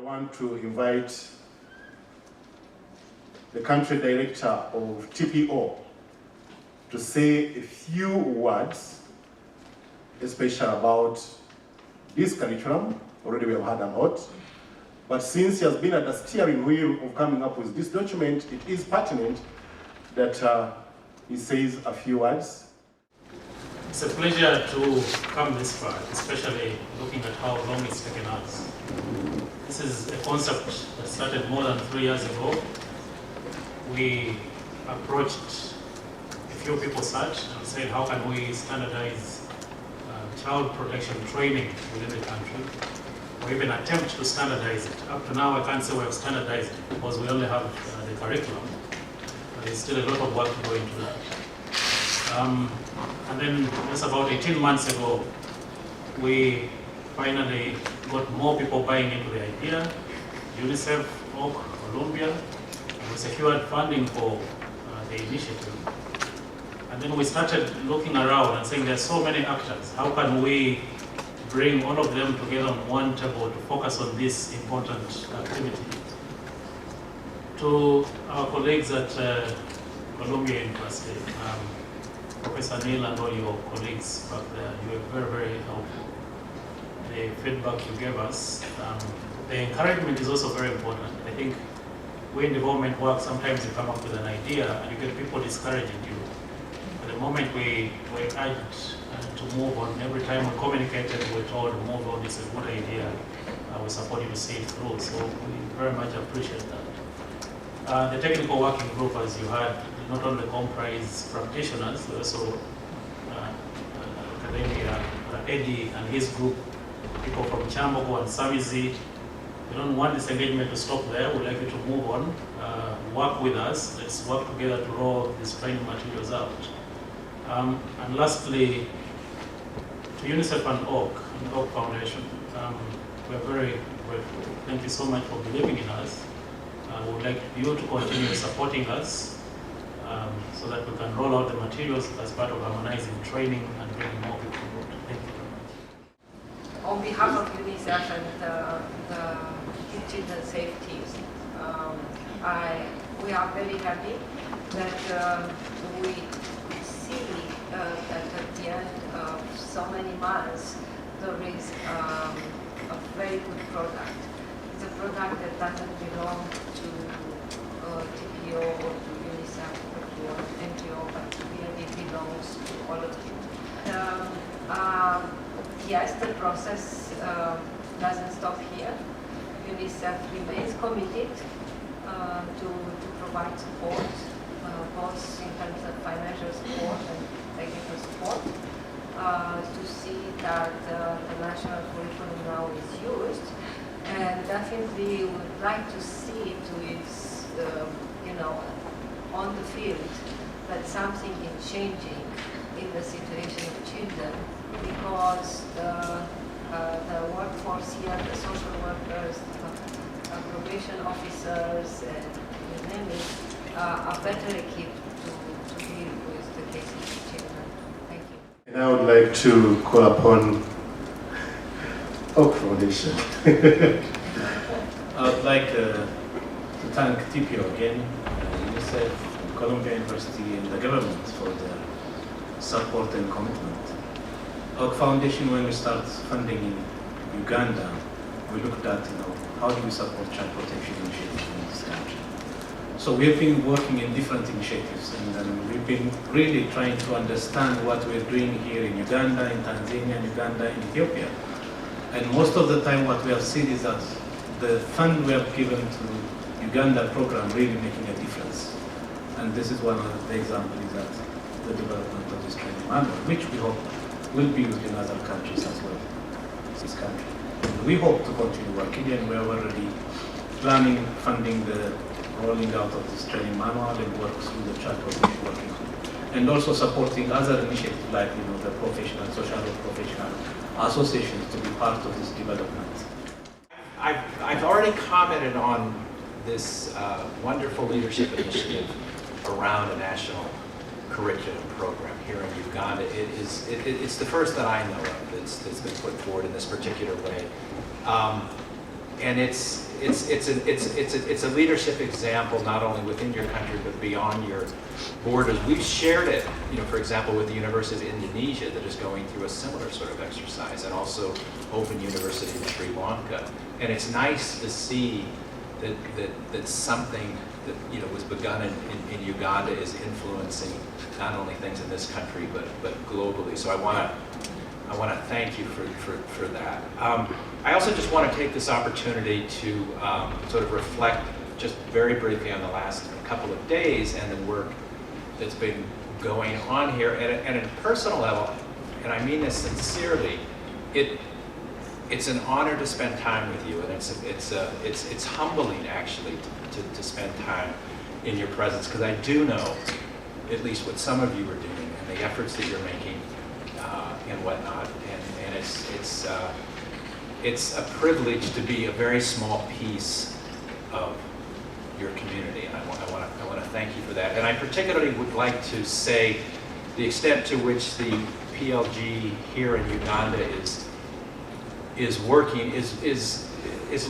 want to invite the country director of TPO to say a few words, especially about this curriculum. Already we have had a lot, but since he has been at the steering wheel of coming up with this document, it is pertinent that he says a few words. It's a pleasure to come this far, especially looking at how long it's taken us. This is a concept that started more than 3 years ago. We approached a few people such and said, how can we standardize child protection training within the country, or even attempt to standardize it. Up to now, I can't say we have standardized it because we only have the curriculum, but there's still a lot of work to go into that. And then just about 18 months ago, we finally got more people buying into the idea. UNICEF, OAK, Colombia, and we secured funding for the initiative. And then we started looking around and saying there's so many actors. How can we bring all of them together on one table to focus on this important activity? To our colleagues at Columbia University, Professor Neil and all your colleagues back there, you were very, very helpful. The feedback you gave us, the encouragement is also very important. I think we in development work, sometimes you come up with an idea and you get people discouraging you. At the moment we urged to move on, every time we communicated, we were told, move on, it's a good idea, we support you to see it through. So we very much appreciate that. The technical working group, as you heard, not only comprise practitioners, but also academia, Eddie and his group, people from Chambogo and Samizi. We don't want this engagement to stop there. We'd like you to move on, work with us. Let's work together to roll these training materials out. And lastly, to UNICEF and OAK Foundation, we're very grateful. Thank you so much for believing in us. We would like you to continue supporting us so that we can roll out the materials as part of harmonizing training and bringing more people involved. Thank you very much. On behalf of UNICEF and the children's safety, we are very happy that we see that at the end of so many months there is a very good product. It's a product that doesn't belong to TPO or to UNICEF or to an NGO, but really belongs to all of you. Yes, the process doesn't stop here. UNICEF remains committed to provide support, both in terms of financial support and technical support, to see that the national curriculum now is used. And definitely would like to see to its, on the field, that something is changing in the situation of children, because the workforce here, the social workers, the probation officers, and you name it, are better equipped to deal with the cases of children. Thank you. And I would like to call upon OAK Foundation. I would like to thank TPO again, UNICEF, Columbia University, and the government for their support and commitment. OAK Foundation, when we started funding in Uganda, we looked at how do we support child protection initiatives in this country. So we've been working in different initiatives, and we've been really trying to understand what we're doing here in Uganda, in Tanzania, in Uganda, in Ethiopia. And most of the time what we have seen is that the fund we have given to Uganda program really making a difference. And this is one of the examples that the development of this training manual, which we hope will be used in other countries as well, this country. And we hope to continue working, and we are already planning, funding the rolling out of this training manual and work through the child protection working group. And also supporting other initiatives like the professional, social work professional associations to be part of this development. I've already commented on this wonderful leadership initiative around a national curriculum program here in Uganda. It's the first that I know of that's been put forward in this particular way. it's a leadership example not only within your country but beyond your borders. We've shared it, for example, with the University of Indonesia that is going through a similar sort of exercise, and also Open University in Sri Lanka. And it's nice to see that something that was begun in Uganda is influencing not only things in this country but globally. So I want to thank you for that. I also just want to take this opportunity to sort of reflect just very briefly on the last couple of days and the work that's been going on here. And at a personal level, and I mean this sincerely, it's an honor to spend time with you, and it's humbling actually to spend time in your presence, because I do know at least what some of you are doing and the efforts that you're making and whatnot, and it's a privilege to be a very small piece of your community, and I want to thank you for that. And I particularly would like to say the extent to which the PLG here in Uganda is working is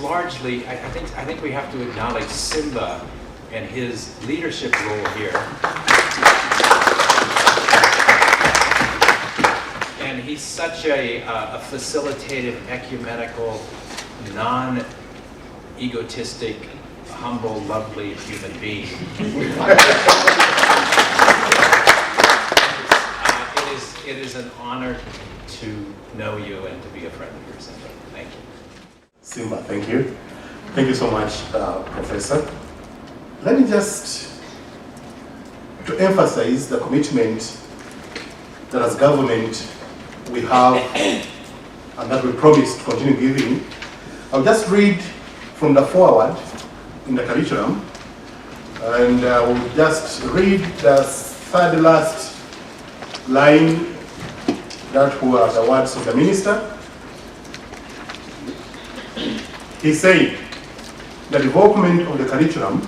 largely, I think we have to acknowledge Simba and his leadership role here. And he's such a facilitative, ecumenical, non-egotistic, humble, lovely human being. It is an honor to know you and to be a friend of yours. Thank you. Simba, thank you. Thank you so much, Professor. Let me just, to emphasize the commitment that as government we have and that we promise to continue giving, I'll just read from the foreword in the curriculum, and we'll just read the third last line. That were the words of the minister. He said, the development of the curriculum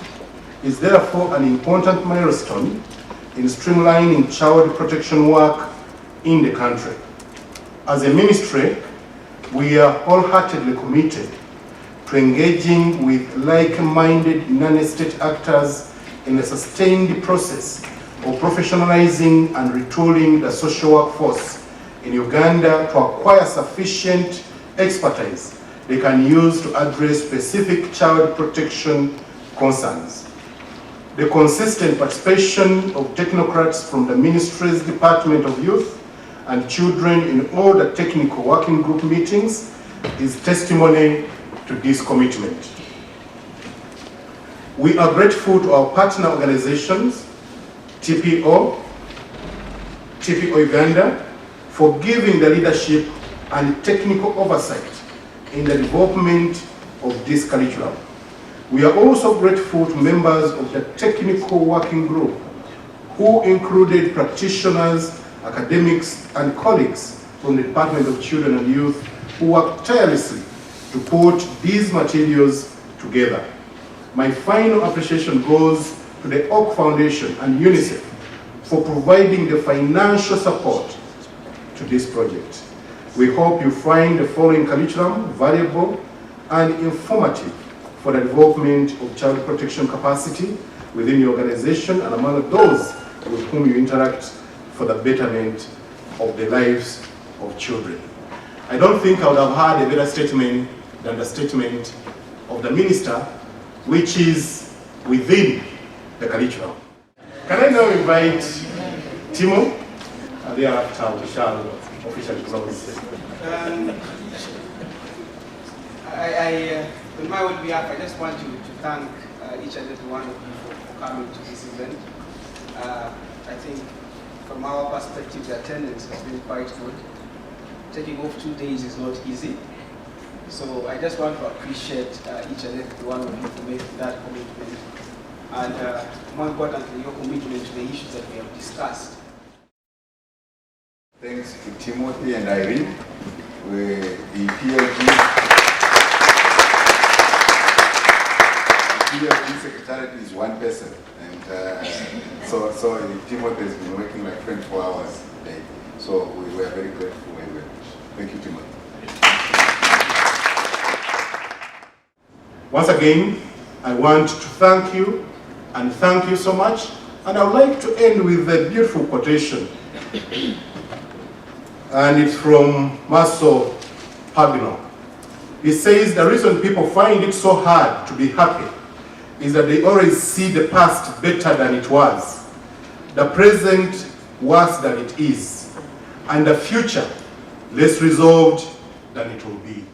is therefore an important milestone in streamlining child protection work in the country. As a ministry, we are wholeheartedly committed to engaging with like-minded non-state actors in a sustained process of professionalizing and retooling the social workforce in Uganda to acquire sufficient expertise they can use to address specific child protection concerns. The consistent participation of technocrats from the Ministry's Department of Youth and Children in all the technical working group meetings is testimony to this commitment. We are grateful to our partner organizations, TPO Uganda, for giving the leadership and technical oversight in the development of this curriculum. We are also grateful to members of the technical working group who included practitioners, academics, and colleagues from the Department of Children and Youth who worked tirelessly to put these materials together. My final appreciation goes to the Oak Foundation and UNICEF for providing the financial support to this project. We hope you find the following curriculum valuable and informative for the development of child protection capacity within your organization and among those with whom you interact for the betterment of the lives of children. I don't think I would have had a better statement than the statement of the minister, which is within the curriculum. Can I now invite Timo? And thereafter we shall officially close. On my own behalf, I just want to thank each and every one of you for coming to this event. I think from our perspective, the attendance has been quite good. Taking off 2 days is not easy. So I just want to appreciate each and every one of you for making that commitment. And more importantly, your commitment to the issues that we have discussed. Thanks to Timothy and Irene, the PLG Secretariat is one person, and so Timothy has been working like 24 hours a day. So we were very grateful. Thank you, Timothy. Once again, I want to thank you, and thank you so much. And I would like to end with a beautiful quotation. And it's from Marcel Pagnol. He says, the reason people find it so hard to be happy is that they always see the past better than it was, the present worse than it is, and the future less resolved than it will be.